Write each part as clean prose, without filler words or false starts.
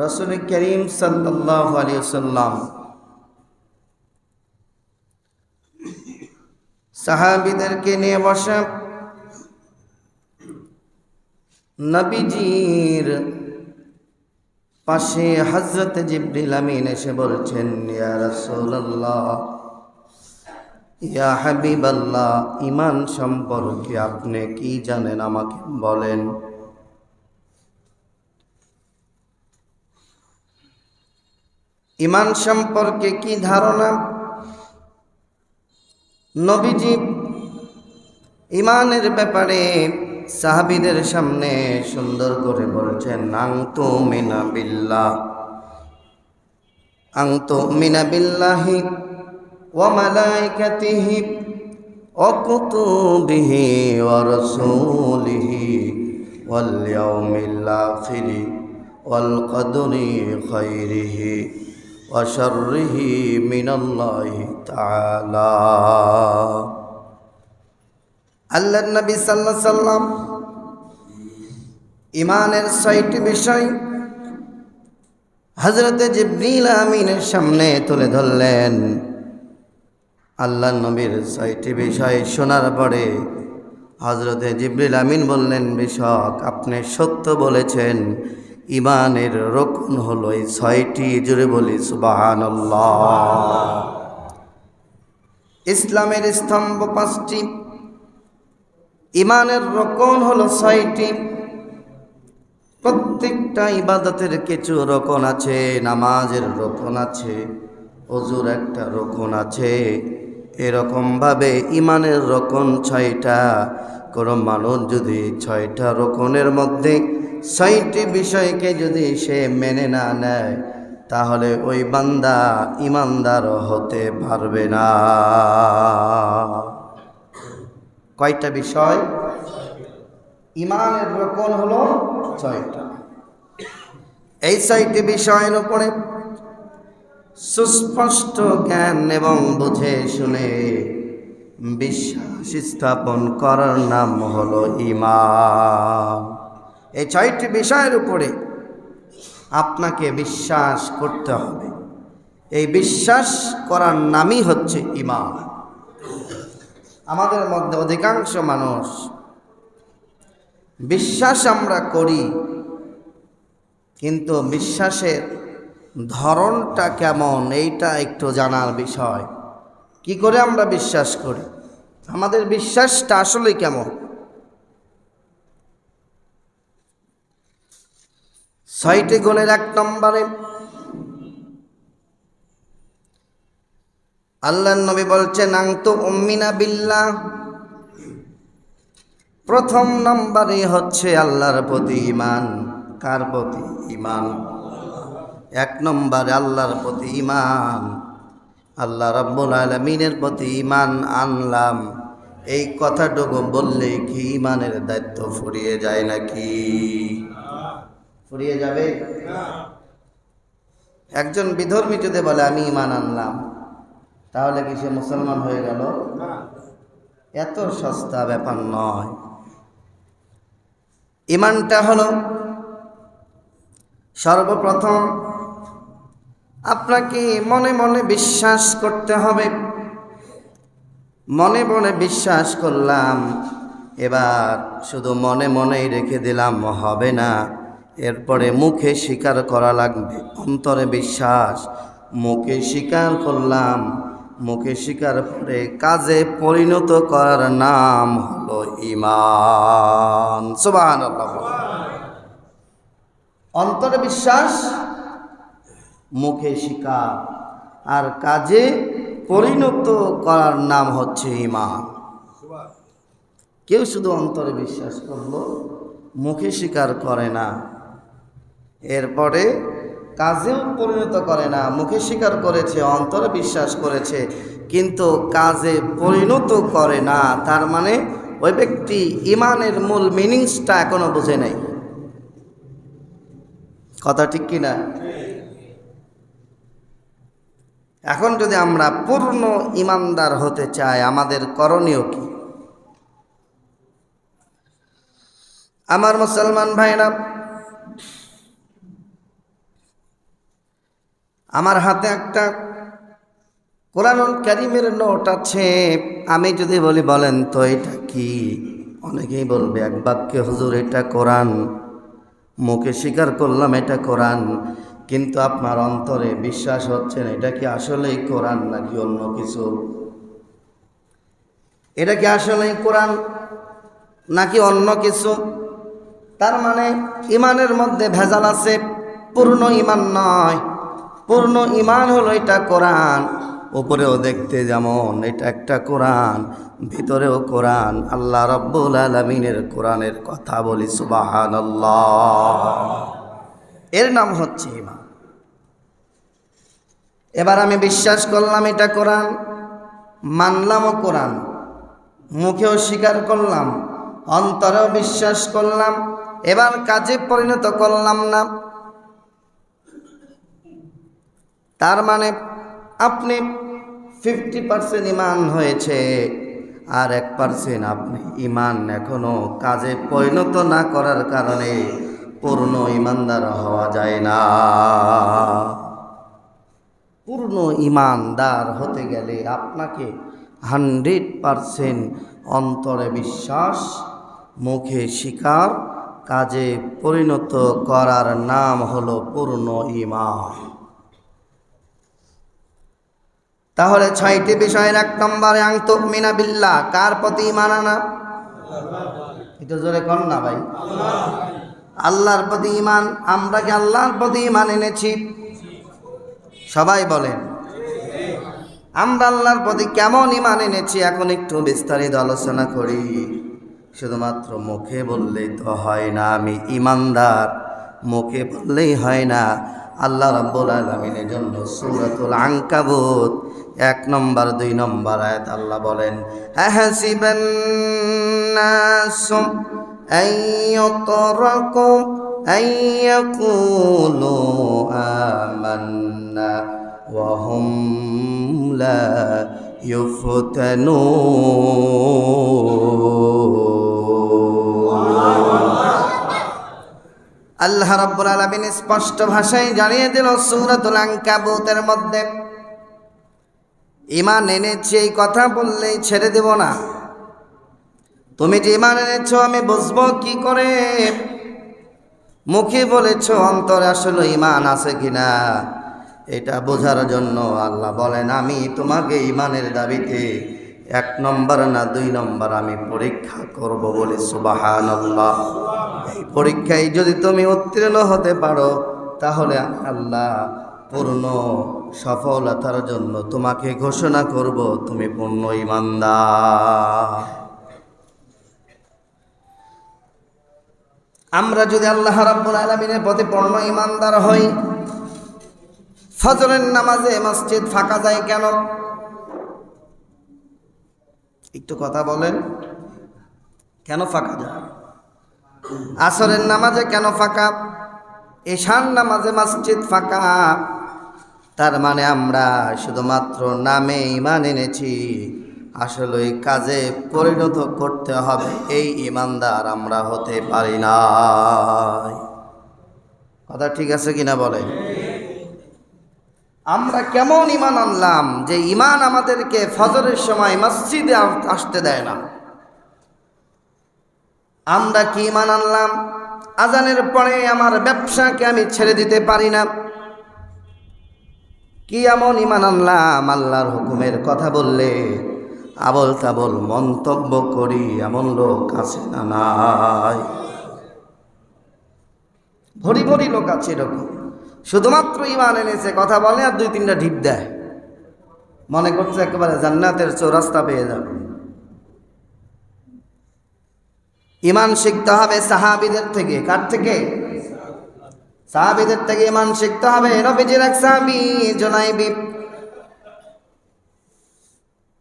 রাসূল করিম সাল্লাল্লাহু আলাইহি ওয়াসাল্লাম সাহাবীদেরকে নিয়ে বসা নবীজির পাশে হযরত জিবরিল আমিন এসে বলছেন, ইয়া রাসূলুল্লাহ, ইয়া হাবিবাল্লাহ, ঈমান সম্পর্কে আপনি কি জানেন আমাকে বলেন। ঈমান সম্পর্কে কি ধারণা? নবীজি ঈমানের ব্যাপারে সাহাবীদের সামনে সুন্দর করে বলছেন, আনতুমিনা বিল্লাহ, আনতুমিনা বিল্লাহি ওয়া মালাইকাতিহি ওয়া কুতুবিহি ওয়া রাসূলিহি ওয়াল ইয়াউমিল আখিরি ওয়াল কদরি খাইরিহি ওয়া শাররিহি মিনাল্লাহি তাআলা। আল্লাহর নবী সাল্লাল্লাহু আলাইহি সাল্লাম ঈমানের ৬টি বিষয় হযরত জিবরিল আমিনের সামনে তুলে ধরলেন। আল্লাহর নবীর ৬টি বিষয় শোনার পরে হযরত জিবরিল আমিন বললেন, বিষক, আপনি সত্য বলেছেন, ঈমানের রকন হলো এই ৬টি। জোরে বলি সুবহানাল্লাহ। ইসলামের স্তম্ভ ৫টি, ঈমানের রকন হলো ৬টি। প্রত্যেকটা ইবাদতের কিছু রকন আছে। নামাজের রকন আছে, ওযুর একটা রকন আছে। এরকম ভাবে ঈমানের রকন ৬টা। কোন মানুষ যদি ৬টা রকনের মধ্যে ৬টি বিষয়কে যদি সে মেনে না নেয়, তাহলে ওই বান্দা ঈমানদার হতে পারবে না। কয়টা বিষয়? ঈমানের রকন হলো ৬টা। এই ৬টি বিষয়ের উপরে সুস্পষ্ট জ্ঞান এবং বুঝে শুনে বিশ্বাস স্থাপন করার নাম হলো ঈমান। এই ৬টি বিষয়ের উপরে আপনাকে বিশ্বাস করতে হবে। এই বিশ্বাস করার নামই হচ্ছে ঈমান। আমাদের মধ্যে অধিকাংশ মানুষ বিশ্বাস আমরা করি, কিন্তু বিশ্বাসের ধরনটা কেমন এইটা একটু জানার বিষয়। কি করে আমরা বিশ্বাস করি, আমাদের বিশ্বাসটা আসলে কেমন? ৬টি গুণের ১ নম্বরে আল্লাহর নবী বলছেন, আনতুমিনা বিল্লাহ। প্রথম নম্বরে হচ্ছে আল্লাহর প্রতি ঈমান। কার প্রতি ঈমান? ১ নম্বরে আল্লাহর প্রতি ঈমান। আল্লাহ রাব্বুল আলামিনের প্রতি ঈমান আনলাম, এই কথাটুকু বললে কি ঈমানের দায়িত্ব ফুরিয়ে যায় নাকি? ফুরিয়ে যাবে? একজন বিধর্মী যদি বলে আমি ঈমান আনলাম, তাহলে কি সে মুসলমান হয়ে গেল? এত সস্তা ব্যাপার নয়। ঈমানটা হলো সর্বপ্রথম আপনাকে মনে মনে বিশ্বাস করতে হবে। মনে মনে বিশ্বাস করলাম, এবার শুধু মনে মনেই রেখে দিলাম হবে না, এরপরে মুখে স্বীকার করা লাগবে। অন্তরে বিশ্বাস, মুখে স্বীকার করলাম, মুখে স্বীকার করে কাজে পরিণত করার নাম হলো ঈমান। সুবহানাল্লাহ। অন্তরে বিশ্বাস, মুখে স্বীকার, আর কাজে পরিণত করার নাম হচ্ছে ঈমান। কেউ শুধু অন্তরে বিশ্বাস করলো, মুখে স্বীকার করে না, এরপরে কাজেও পরিণত করে না। মুখে স্বীকার করেছে, অন্তরে বিশ্বাস করেছে, কিন্তু কাজে পরিণত করে না, তার মানে ওই ব্যক্তি ঈমানের মূল মিনিংসটা এখনো বুঝে নাই। কথা ঠিক কিনা? এখন যদি আমরা পূর্ণ ঈমানদার হতে চাই, আমাদের করণীয় কি? আমার মুসলমান ভাইরা, আমার হাতে একটা কোরআনুল কারীমের নোট আছে, আমি যদি বলি বলেন তো এটা কি, অনেকেই বলবে এক বাক্যে হুজুর এটা কোরআন, মুখে স্বীকার করলাম এটা কোরআন, কিন্তু আপনার অন্তরে বিশ্বাস হচ্ছে না এটা কি আসলেই কোরআন নাকি অন্য কিছু, এটা কি আসলেই কোরআন নাকি অন্য কিছু। তার মানে ইমানের মধ্যে ভেজাল আছে, পূর্ণ ইমান নয়। পূর্ণ ইমান হলো এটা কোরআন, উপরেও দেখতে যেমন এটা একটা কোরআন, ভিতরেও কোরআন, আল্লাহ রাব্বুল আলামিনের কোরআনের কথা বলি সুবহানাল্লাহ। এর নাম হচ্ছে ইমান। এবার আমি বিশ্বাস করলাম এটা কোরআন, মানলামও কোরআন, মুখেও স্বীকার করলাম, অন্তরেও বিশ্বাস করলাম, এবার কাজে পরিণত করলাম না। তার মানে আপনি 50% ইমান হয়েছে, আর 1% আপনি ইমান এখনো কাজে পরিণত না করার কারণে পূর্ণ ইমানদার হওয়া যায় না। পূর্ণ ইমানদার হতে গেলে আপনাকে 100% অন্তরে বিশ্বাস, মুখে স্বীকার, কাজে পরিণত করার নাম হলো পূর্ণ ঈমান। তাহলে 6টি বিষয়ের 1 নম্বরে আন তুমিনা বিল্লাহ, কার প্রতি ঈমান আনা? একটু জোরে কর না ভাই। আল্লাহর প্রতি ঈমান। আমরা কি আল্লাহর প্রতি ঈমান এনেছি? সবাই বলেন আমরা আল্লাহর প্রতি কেমন ঈমান এনেছি। এখন একটু বিস্তারিত আলোচনা করি। শুধুমাত্র মুখে বললেই তো হয় না আমি ঈমানদার, মুখে বললেই হয় না। আল্লাহ রাব্বুল আলামিনের জন্য সূরাতুল আনকাবুত 1 নম্বর 2 নম্বর আয়াত আল্লাহ বলেন, আহাসিবান নাসু আইয়ুতরাকু আইয়াকুলু আমান্না ওয়া হুম লা ইফতানুন। আল্লাহ রাব্বুল আলামিন স্পষ্ট ভাষায় জানিয়ে দিল সূরাতুল আনকাবুতের মধ্যে, ঈমান এনেছি এই কথা বললেই ছেড়ে দেব না। তুমি যে ঈমান এনেছো আমি বুঝবো কি করে? মুখে বলেছো, অন্তরে আসলে ঈমান আছে কিনা এটা বোঝার জন্য আল্লাহ বলেন আমি তোমাকে ঈমানের দাবিতে 1 নম্বর না 2 নম্বর আমি পরীক্ষা করব বলে সুবহানাল্লাহ। এই পরীক্ষায় যদি তুমি উত্তীর্ণ হতে পারো তাহলে আল্লাহ পূর্ণ সফলতার জন্য তোমাকে ঘোষণা করব তুমি পূর্ণ ঈমানদার। আমরা যদি আল্লাহ রাব্বুল আলামিনের প্রতি পূর্ণ ঈমানদার হই, ফজরের নামাজে মসজিদ ফাঁকা যায় কেন? একটু কথা বলেন, কেন ফাঁকা যায়? আসরের নামাজে কেন ফাঁকা? ঈশার নামাজে মসজিদ ফাঁকা। তার মানে আমরা শুধুমাত্র নামে ঈমান এনেছি, আসলে ওই কাজে পরিণত করতে হবে, এই ঈমানদার আমরা হতে পারি না। কথা ঠিক আছে কিনা বলেন? আমরা কেমন ঈমান আনলাম যে ঈমান আমাদেরকে ফজরের সময় মসজিদে আসতে দেয় না? আমরা কি ঈমান আনলাম আজানের পরে আমার ব্যবসাকে আমি ছেড়ে দিতে পারি না? কি এমন ঈমান আনলাম আল্লাহর হুকুমের কথা বললে আবল তাবল মন্তব্য করি, এমন লোক আছে না নাই? ভরি ভরি লোক আছে এরকম, শুধুমাত্র ঈমান এনেছে, কথা বলে আর 2-3টা ঢিপ দেয়, মনে করছে একেবারে জান্নাতের চৌরাস্তা পেয়ে যাবে। ঈমান শিখতে হবে সাহাবীদের থেকে। কার থেকে? সাহাবীদের থেকে ঈমান শিখতে হবে। নবীজির এক সাহাবী জুনাইবি,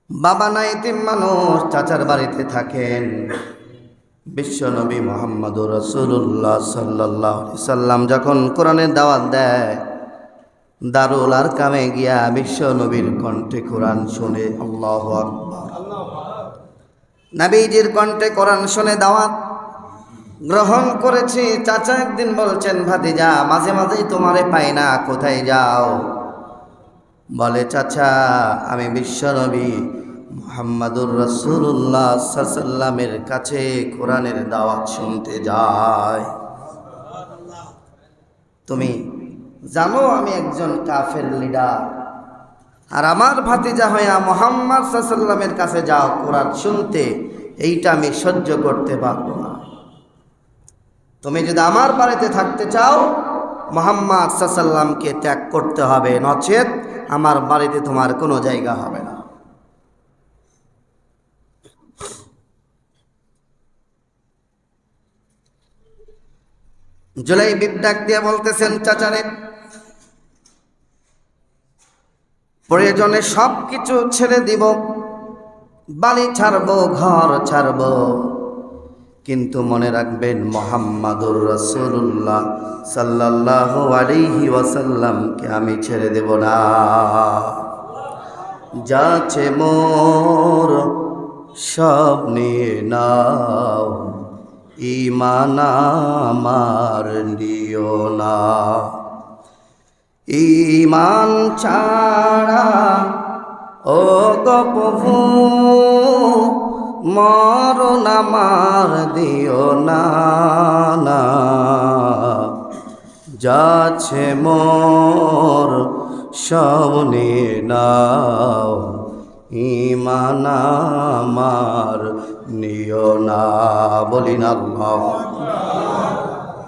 বাবা নাই, এতিম মানুষ, চাচার বাড়িতে থাকেন। বিশ্ব নবী মুহাম্মদুর রাসূলুল্লাহ সাল্লাল্লাহু আলাইহি সাল্লাম যখন কোরআনের দাওয়াত দেয়, দারুল আরকামে গিয়া বিশ্ব নবীর কণ্ঠে কোরআন শুনে, আল্লাহু আকবার, নবীজির কণ্ঠে কোরআন শুনে দাওয়াত গ্রহণ করেছে। চাচা একদিন বলছেন, ভাতিজা মাঝে মাঝেই তোমারে পাই না, কোথায় যাও? বলে, চাচা আমি বিশ্বনবী মুহাম্মাদুর রাসূলুল্লাহ সাল্লাল্লাহু আলাইহি ওয়াসাল্লামের কাছে কোরআনের দাওয়াত শুনতে যাই। তুমি জানো আমি একজন কাফের লিডার, আর আমার ভাতিজা হইয়া মুহাম্মদ সাল্লাল্লাহু আলাইহি ওয়াসাল্লামের কাছে যাও কোরআন শুনতে, এইটা আমি সহ্য করতে পারবো না। তুমি যদি আমার বাড়িতে থাকতে চাও মুহাম্মদ সাল্লাল্লাহু আলাইহি ওয়াসাল্লামকে ত্যাগ করতে হবে, নচেত আমার বাড়িতে তোমার কোনো জায়গা হবে না। জুলাইবিব ডাক দিয়ে বলতেছেন, চাচারে প্রয়োজনে সব কিছু ছেড়ে দিব, বাড়ি ছাড়বো, ঘর ছাড়বো, কিন্তু মনে রাখবেন মুহাম্মাদুর রাসূলুল্লাহ সাল্লাল্লাহু আলাইহি ওয়াসাল্লামকে আমি ছেড়ে দেব না। যাচ্ছে মোর সব নিয়ে নাও, ঈমান আমার নিও না। ঈমান ছাড়া ও গো প্রভু মরণ আমার দিও না, না। যাচ্ছে মোর সব নিয়ে নাও, ঈমান আমার নিও না। বলি না আল্লাহ।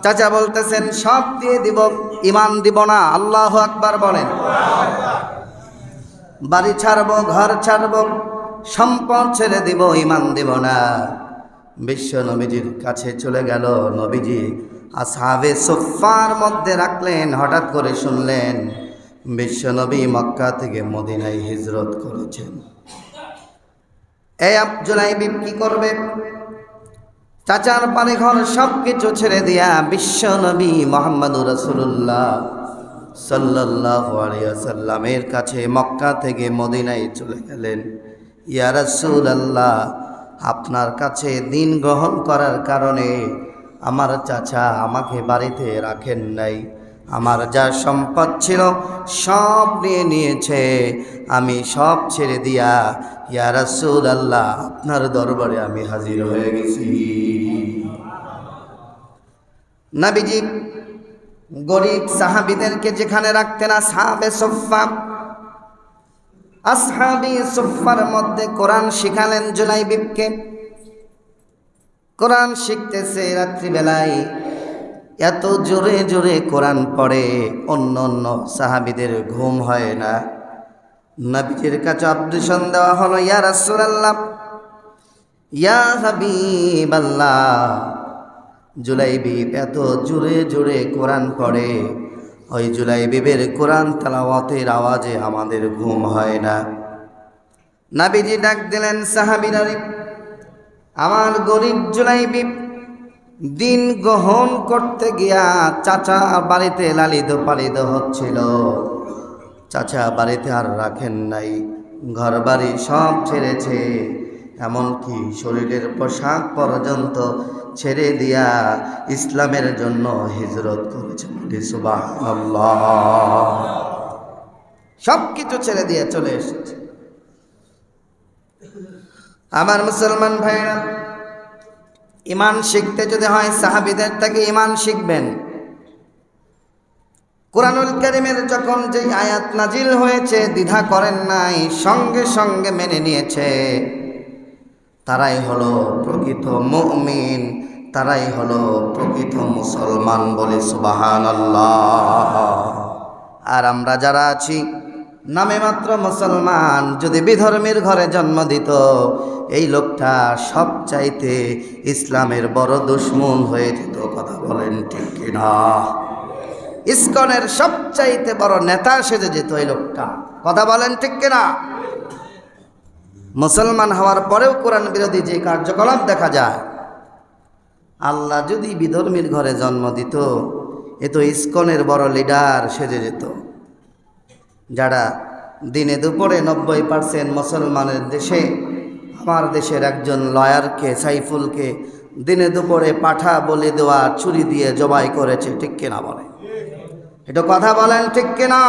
চাচা বলতেছেন সব দিয়ে দিব, ঈমান দিব না। আল্লাহু আকবার বলেন। বাড়ি ছাড়বো, ঘর ছাড়বো, সম্পদ ছেড়ে দিব, ঈমান দিব না। বিশ্ব নবীজির কাছে চলে গেল। নবীজি আসহাবে সুফফার মধ্যে রাখলেন। হঠাৎ করে শুনলেন বিশ্ব নবী মক্কা থেকে মদিনায় হিজরত করেছেন। এই জুলাইবিব কি করবে? চাচার বাড়ি ঘর সব কিছু ছেড়ে দিয়া বিশ্ব নবী মুহাম্মাদুর রাসূলুল্লাহ সাল্লাল্লাহু আলাইহি ওয়াসাল্লামের কাছে মক্কা থেকে মদিনায় চলে গেলেন। ইয়া রাসূলুল্লাহ, আপনার কাছে দিন গ্রহণ করার কারণে আমার চাচা আমাকে বাড়িতে রাখেন নাই। আমার যা সম্পদ ছিল সব নিয়ে নিয়েছে। আমি সব ছেড়ে দিয়া ইয়া রাসূলুল্লাহ আপনার দরবারে আমি হাজির হয়ে গেছি। নবীজি গরিব সাহাবীদেরকে যেখানে রাখতেন আসহাবে সুফফা, আসহাবি সুফফার মধ্যে কোরআন শিখালেন জুলাইবিবকে। কোরআন শিখতেছে রাত্রিবেলায়, এত জোরে জোরে কোরআন পড়ে অন্য অন্য সাহাবীদের ঘুম হয় না। নবীজির কাছে অবজেকশন দেওয়া হলো, ইয়া রাসূলুল্লাহ, ইয়া হাবিবাল্লাহ, জুলাইবিব এত জোরে জোরে কোরআন পড়ে, ওই জুলাইবিবের কোরআন তেলাওয়াতের আওয়াজে আমাদের ঘুম হয় না। নবীজি ডাক দিলেন, সাহাবীরা, আমার গরিব জুলাইবিব দিন গ্রহণ করতে গিয়া চাচা বাড়িতে লালিত পালিত হচ্ছিল। চাচা বাড়িতে আর রাখেন নাই, ঘর বাড়ি সব ছেড়েছে, এমনকি শরীরের পোশাক পর্যন্ত ছেড়ে দিয়া ইসলামের জন্য হিজরত করেছে। সুবহানাল্লাহ। সব কিছু ছেড়ে দিয়ে চলে এসেছে। আমার মুসলমান ভাইরা, ঈমান শিখতে যদি হয় সাহাবীদের থেকে ঈমান শিখবেন। কুরআনুল কারীমের যখন যে আয়াত নাজিল হয়েছে দ্বিধা করেন নাই, সঙ্গে সঙ্গে মেনে নিয়েছে। তারাই হলো প্রকৃত মুমিন, তারাই হলো প্রকৃত মুসলমান। বলে সুবহানাল্লাহ। আর আমরা যারা আছি নামে মাত্র মুসলমান, যদি বিধর্মীর ঘরে জন্ম দিত এই লোকটা সবচাইতে ইসলামের বড় দুশমন হয়ে যেত। কথা বলেন ঠিক কিনা? ইসকনের সবচাইতে বড় নেতা সেজে যেত এই লোকটা। কথা বলেন ঠিক কিনা? মুসলমান হওয়ার পরেও কোরআন বিরোধী যে কার্যকলাপ দেখা যায়, আল্লাহ যদি বিধর্মীর ঘরে জন্ম দিত এ তো ইসকনের বড় লিডার সেজে যেত। যারা দিনে দুপুরে 90% মুসলমানের দেশে, আমার দেশের একজন লয়ারকে, সাইফুলকে দিনে দুপুরে পাঠা বলে দেওয়া ছুরি দিয়ে জবাই করেছে। ঠিক কিনা বলে? এটা কথা বলেন ঠিক কিনা?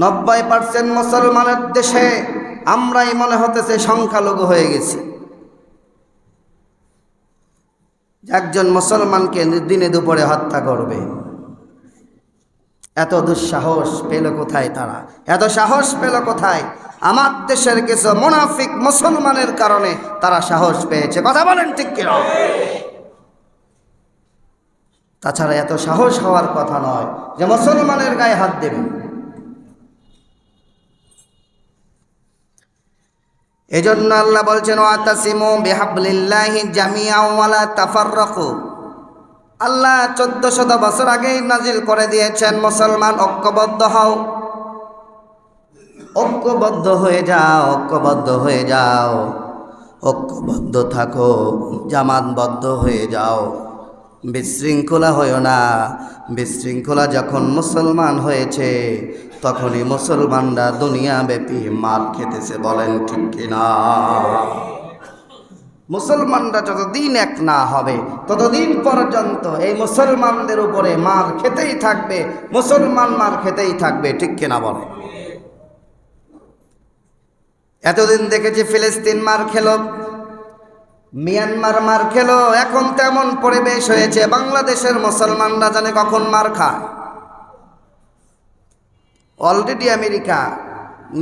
90% মুসলমানের দেশে আমরাই মনে হতেছে সংখ্যালঘু হয়ে গেছি। একজন মুসলমানকে দিনে দুপুরে হত্যা করবে, এত দুঃসাহস পেল কোথায় তারা? এত সাহস পেল কোথায়? আমার দেশের কিছু মুনাফিক মুসলমানের কারণে তারা সাহস পেয়েছে। কথা বলেন ঠিক কিনা? তাছাড়া এত সাহস হওয়ার কথা নয় যে মুসলমানের গায়ে হাত দেবে। এজন্য আল্লাহ বলছেন ওয়াতাসিমু বিহাবলিল্লাহি জামিআন ওয়া লা তাফাররাকু। আল্লাহ 1400 বছর আগেই নাজিল করে দিয়েছেন, মুসলমান ঐক্যবদ্ধ হও, ঐক্যবদ্ধ হয়ে যাও, ঐক্যবদ্ধ হয়ে যাও, ঐক্যবদ্ধ থাকো, জামাতবদ্ধ হয়ে যাও, বিশৃঙ্খলা হয়েও না। বিশৃঙ্খলা যখন মুসলমান হয়েছে তখনই মুসলমানরা দুনিয়াব্যাপী মার খেতেছে। বলেন ঠিক কিনা? মুসলমানরা যতদিন এক না হবে ততদিন পর্যন্ত এই মুসলমানদের উপরে মার খেতেই থাকবে, মুসলমান মার খেতেই থাকবে। ঠিক কিনা বলে? এতদিন দেখেছি ফিলিস্তিন মার খেলো, মিয়ানমার মার খেলো, এখন তেমন পরিবেশ হয়েছে বাংলাদেশের মুসলমানরা জানে কখন মার খায়। অলরেডি আমেরিকা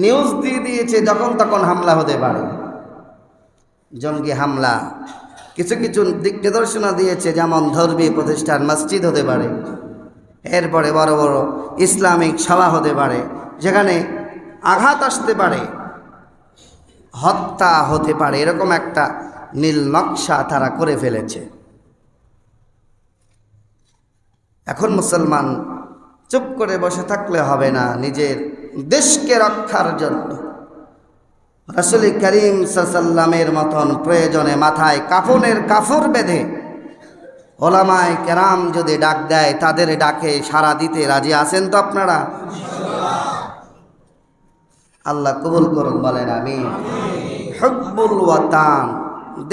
নিউজ দিয়ে দিয়েছে যখন তখন হামলা হতে পারে, জঙ্গি হামলা। কিছু কিছু দিক নির্দেশনা দিয়েছে, যেমন ধর্মীয় প্রতিষ্ঠান মসজিদ হতে পারে, এরপরে বড় বড় ইসলামিক সভা হতে পারে, যেখানে আঘাত আসতে পারে, হত্যা হতে পারে, এরকম একটা নীল নকশা তারা করে ফেলেছে। এখন মুসলমান চুপ করে বসে থাকলে হবে না। নিজের দেশকে রক্ষার জন্য রাসূল করিম সাল্লাল্লাহু আলাইহি ওয়াসাল্লামের মতন প্রয়োজনে মাথায় কাফনের কাফর বেঁধে ওলামায়ে কেরাম যদি ডাক দেয় তাদের ডাকে সাড়া দিতে রাজি আছেন তো আপনারা? আল্লাহ কবুল করুন, বলেন আমিন। হুব্বুল ওয়াতান,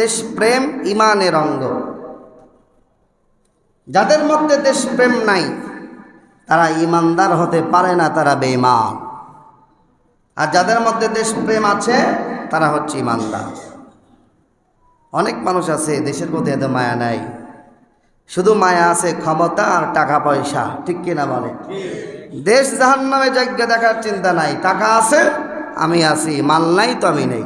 দেশপ্রেম ইমানের অঙ্গ। যাদের মধ্যে দেশপ্রেম নাই তারা ইমানদার হতে পারে না, তারা বেঈমান। আর যাদের মধ্যে দেশপ্রেম আছে তারা হচ্ছে ইমানদার। অনেক মানুষ আছে দেশের প্রতি এত মায়া নাই, শুধু মায়া আছে ক্ষমতা আর টাকা পয়সা। ঠিক কিনা বলে? দেশ জাহান্নামে যজ্ঞ দেখার চিন্তা নাই, টাকা আছে আমি আছি, মাল নাই তো আমি নেই।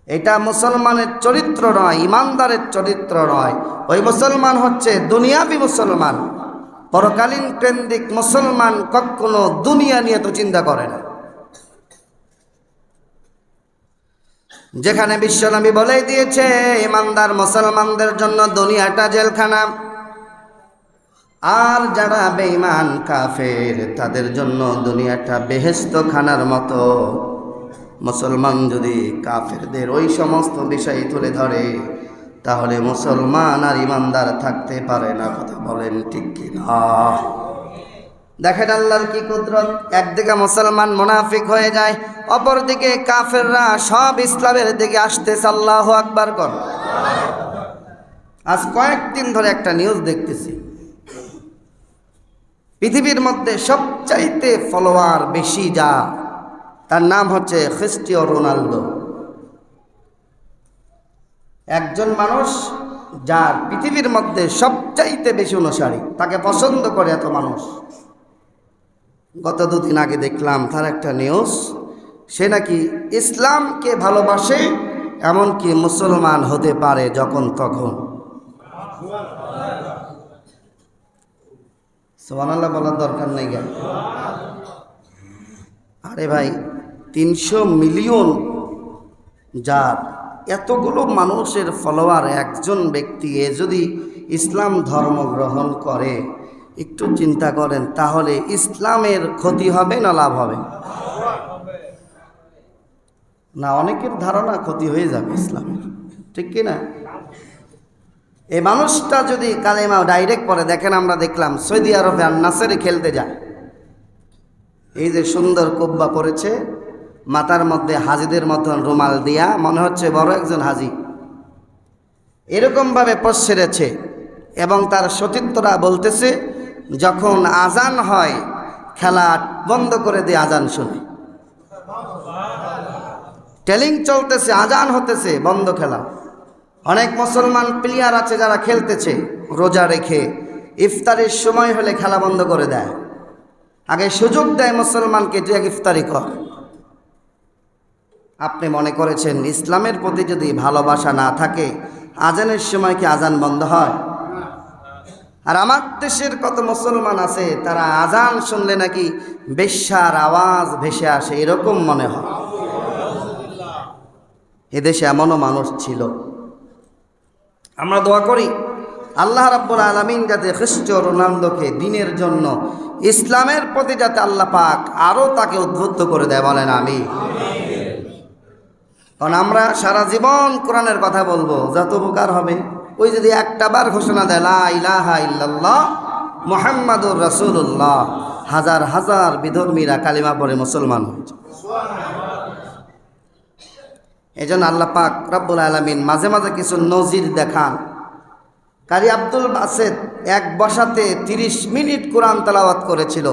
এটা মুসলমানের চরিত্র নয়, ইমানদারের চরিত্র নয়। ওই মুসলমান হচ্ছে দুনিয়াবী মুসলমান। পরকালীন কেন্দ্রিক মুসলমান কখনো দুনিয়া নিয়ে তো চিন্তা করে না। যেখানে বিশ্বনবী বলেই দিয়েছে ইমানদার মুসলমানদের জন্য দুনিয়াটা জেলখানা, আর যারা বেঈমান কাফের তাদের জন্য দুনিয়াটা বেহেশত খানার মতো। মুসলমান যদি কাফেরদের ওই সমস্ত বিষয় তুলে ধরে তাহলে মুসলমান আর ইমানদার থাকতে পারে না। কথা বলেন ঠিক কিনা? দেখেন আল্লাহর কি কুদরত। একদিকে মুসলমান মুনাফিক হয়ে যায়, অপরদিকে কাফেররা সব ইসলামের দিকে আসতেছে। আল্লাহু আকবার কর। আজ কয়েকদিন ধরে একটা নিউজ দেখতেছি, পৃথিবীর মধ্যে সবচাইতে ফলোয়ার বেশি যা, তার নাম হচ্ছে ক্রিস্টিয়ানো রোনালদো। একজন মানুষ যার পৃথিবীর মধ্যে সবচাইতে বেশি অনুসারী, তাকে পছন্দ করে এত মানুষ। গত দুদিন আগে দেখলাম তার একটা নিউজ, সে নাকি ইসলামকে ভালোবাসে, এমনকি মুসলমান হতে পারে যখন তখন। সুবহানাল্লাহ বলার দরকার নেই কেন? আরে ভাই, 300 মিলিয়ন যার এতগুলো মানুষের ফলোয়ার একজন ব্যক্তি, এ যদি ইসলাম ধর্ম গ্রহণ করে, একটু চিন্তা করেন তাহলে ইসলামের ক্ষতি হবে না লাভ হবে? না, অনেকের ধারণা ক্ষতি হয়ে যাবে ইসলামের, ঠিক কি না? এই মানুষটা যদি কালেমা ডাইরেক্ট পড়ে, দেখেন আমরা দেখলাম সৌদি আরবে আর নাসেরে খেলতে যায়, এই যে সুন্দর কুব্বা পরেছে, মাথার মধ্যে হাজিদের মতন রুমাল দিয়া, মনে হচ্ছে বড় একজন হাজি, এরকমভাবে পথ সেরেছে। এবং তার সতীর্থরা বলতেছে যখন আজান হয় খেলা বন্ধ করে দিয়ে আজান শুনে। টেলিং চলতেছে, আজান হতেছে, বন্ধ খেলা। অনেক মুসলমান প্লেয়ার আছে যারা খেলতেছে রোজা রেখে, ইফতারের সময় হলে খেলা বন্ধ করে দেয়। আগে সুযোগ দেয় মুসলমানকে, যে ইফতারি কর। আপনি মনে করেছেন ইসলামের প্রতি যদি ভালোবাসা না থাকে আজানের সময় কি আজান বন্ধ হয়? আর আমার দেশের কত মুসলমান আছে তারা আজান শুনলে নাকি বেশ্যার আওয়াজ ভেসে আসে, এরকম মনে হয়। এদেশে এমনও মানুষ ছিল। আমরা দোয়া করি আল্লাহ রাব্বুল আলামিন যাতে খ্রিস্টো রোনালদোকে দিনের জন্য, ইসলামের প্রতি যাতে আল্লাহ পাক আরও তাকে উদ্বুদ্ধ করে দেয়, বলেন আমিন। কারণ আমরা সারা জীবন কোরআনের কথা বলবো, যত উপকার হবে। ওই যদি একটা বার ঘোষণা দেয় লা ইলাহা ইল্লাল্লাহ মুহাম্মাদুর রাসূলুল্লাহ, হাজার হাজার বিধর্মীরা কালিমা পড়ে মুসলমান হয়েছে। এজন্য আল্লাহ পাক রব্বুল আলামিন মাঝে মাঝে কিছু নজির দেখান। কারি আব্দুল বাসেত এক বসাতে 30 মিনিট কোরআন তেলাওয়াত করেছিল।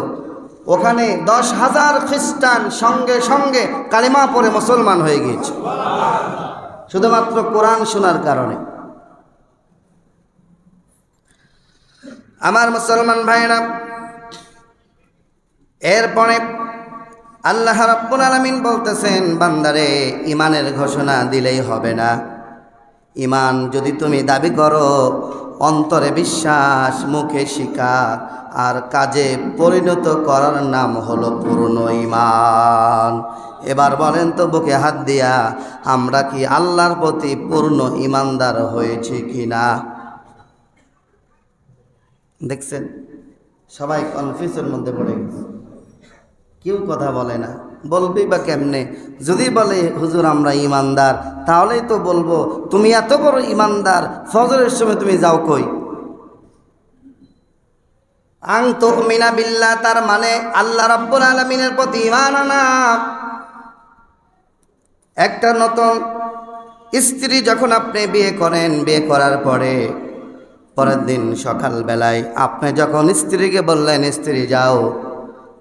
ওখানে 10,000 খ্রিস্টান সঙ্গে সঙ্গে কালিমা পড়ে মুসলমান হয়ে গিয়েছে, শুধুমাত্র কোরআন শোনার কারণে। আমার মুসলমান ভাইরা, এরপরে আল্লাহ রাব্বুল আলামিন বলতেছেন, বান্দারে ইমানের ঘোষণা দিলেই হবে না। ইমান যদি তুমি দাবি করো, অন্তরে বিশ্বাস, মুখে স্বীকার আর কাজে পরিণত করার নাম হলো পূর্ণ ইমান। এবার বলেন তো বুকে হাত দিয়া, আমরা কি আল্লাহর প্রতি পূর্ণ ইমানদার হয়েছি কিনা? দেখছেন সবাই কনফিউজের মধ্যে পড়ে গেছে, কেউ কথা বলে না। বলবি বা কেমনে? যদি বলে হুজুর আমরা ইমানদার, তাহলেই তো বলবো তুমি এত বড় ইমানদার, ফজরের সময় তুমি যাও কই? আং তুমিনা বিল্লাহ, তার মানে আল্লাহ রাব্বুল আলামিনের প্রতি ঈমান আনা। একটা নতুন স্ত্রী যখন আপনি বিয়ে করেন, বিয়ে করার পরের দিন সকালবেলায় আপনি যখন স্ত্রীকে বললেন, স্ত্রী যাও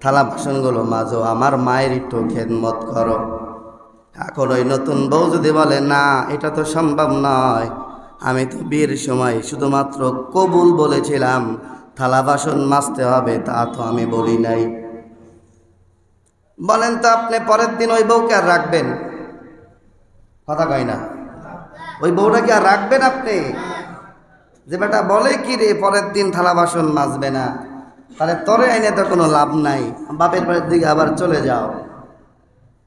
থালা বাসনগুলো মাজো, আমার মায়ের একটু খেদমত করো। এখন ওই নতুন বউ যদি বলে না এটা তো সম্ভব নয়, আমি তো বিয়ের সময় শুধুমাত্র কবুল বলেছিলাম, থালা বাসন মাজতে হবে তা তো আমি বলি নাই, বলেন তো আপনি পরের দিন ওই বউকে আর রাখবেন? কথা কয় না, ওই বউটাকে আর রাখবেন আপনি? যে বেটা বলে কি রে পরের দিন থালা বাসন মাজবে না, তাহলে তরে আইনে তো কোনো লাভ নাই, বাপের বাড়ির দিকে আবার চলে যাও।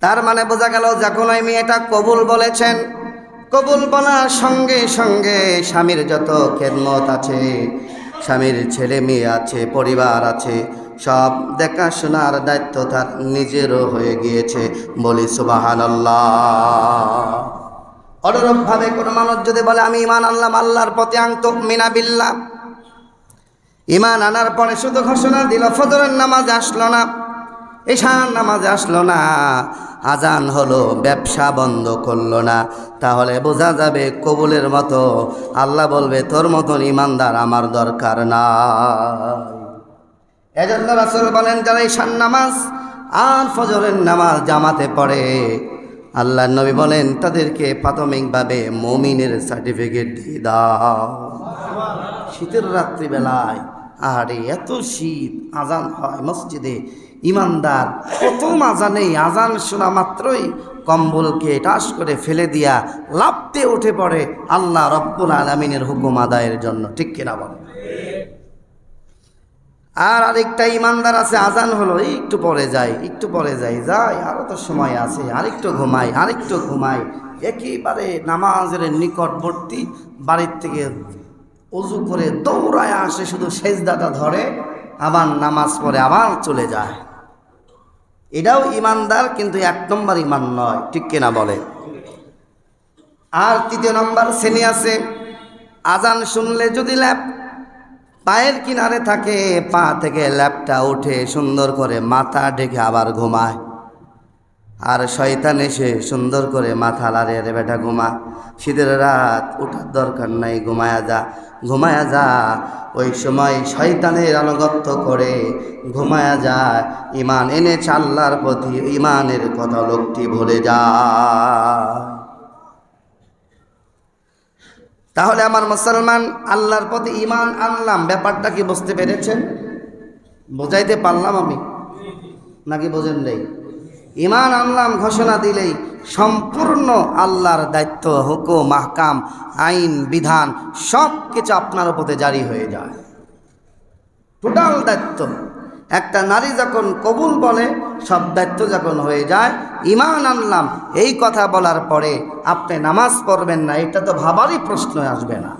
তার মানে বোঝা গেল যখন ওই মেয়েটা কবুল বলেছেন, কবুল বলার সঙ্গে সঙ্গে স্বামীর যত খেদমত আছে, স্বামীর ছেলে মেয়ে আছে, পরিবার আছে, সব দেখাশোনার দায়িত্ব তার নিজেরও হয়ে গিয়েছে। বলি সুবহানাল্লাহ। অনুরূপভাবে কোনো মানুষ যদি বলে আমি ঈমান আনলাম আল্লাহর প্রতি, আং তুমিনা বিল্লাহ, ঈমান আনার পরে শুধু ঘোষণা দিল, ফজরের নামাজে আসলো না, ঈশার নামাজে আসলো না, আজান হলো, ব্যবসা বন্ধ করলো না, তাহলে বোঝা যাবে কবুলের মতো আল্লাহ বলবে তোর মতন ইমানদার আমার দরকার নাই। এজন্য রাসূল বলেন যারা ঈশার নামাজ আর ফজরের নামাজ জামাতে পড়ে, আল্লাহ নবী বলেন তাদেরকে প্রাথমিকভাবে মুমিনের সার্টিফিকেট দিয়ে দাও। শীতের রাত্রিবেলায় আরে এত শীত, আজান হয় মসজিদে, ইমানদার প্রথম আজানেই, আজান শোনা মাত্রই কম্বলকে টাস করে ফেলে দিয়া লাফতে উঠে পড়ে আল্লাহ রব্বুল আলামিনের হুকুম আদায়ের জন্য, ঠিক কিনা বলে? আর আরেকটা ইমানদার আছে, আজান হলো একটু পরে যাই, একটু পরে যাই, আরও তো সময় আছে, আরেকটু ঘুমাই, একেবারে নামাজের নিকটবর্তী বাড়ির থেকে ওযু করে দৌড়ায় আসে, শুধু সেজদাটা ধরে, আবার নামাজ পড়ে আবার চলে যায়। এটাও ইমানদার, কিন্তু 1 নম্বর ইমান নয়, ঠিক কিনা বলে? আর 3 নম্বর শ্রেণী আছে, আজান শুনলে যদি পায়ের কিনারে থাকে, পা থেকে ল্যাপটা উঠে সুন্দর করে মাথা ঢেকে আবার ঘুমায়, আর শয়তান এসে সুন্দর করে মাথা লাড়ে, রে বেটা ঘুমা, শীতের রাত, ওঠার দরকার নাই, ঘুমায়া যা, ঘুমায়া যায়, ওই সময় শয়তানের আনুগত্য করে ঘুমায়া যায়, ঈমান এনেছে আল্লাহর প্রতি, ঈমানের কথা লোকটি ভুলে যায়। তাহলে আমার মুসলমান, আল্লাহর প্রতি ঈমান আনলাম, ব্যাপারটা কি বুঝতে পেরেছেন? বোঝাইতে পারলাম আমি নাকি বোঝেন নেই? ঈমান আনলাম ঘোষণা দিলেই সম্পূর্ণ আল্লাহর দায়িত্ব, হুকুম, আহকাম, আইন, বিধান সব কিছু আপনার উপরে জারি হয়ে যায়, টোটাল দায়িত্ব। একটা নারী যখন কবুল বলে, সব দায়িত্ব যখন হয়ে যায়, ঈমান আনলাম এই কথা বলার পরে আপনি নামাজ পড়বেন না, এটা তো ভাবারই প্রশ্ন আসবে না।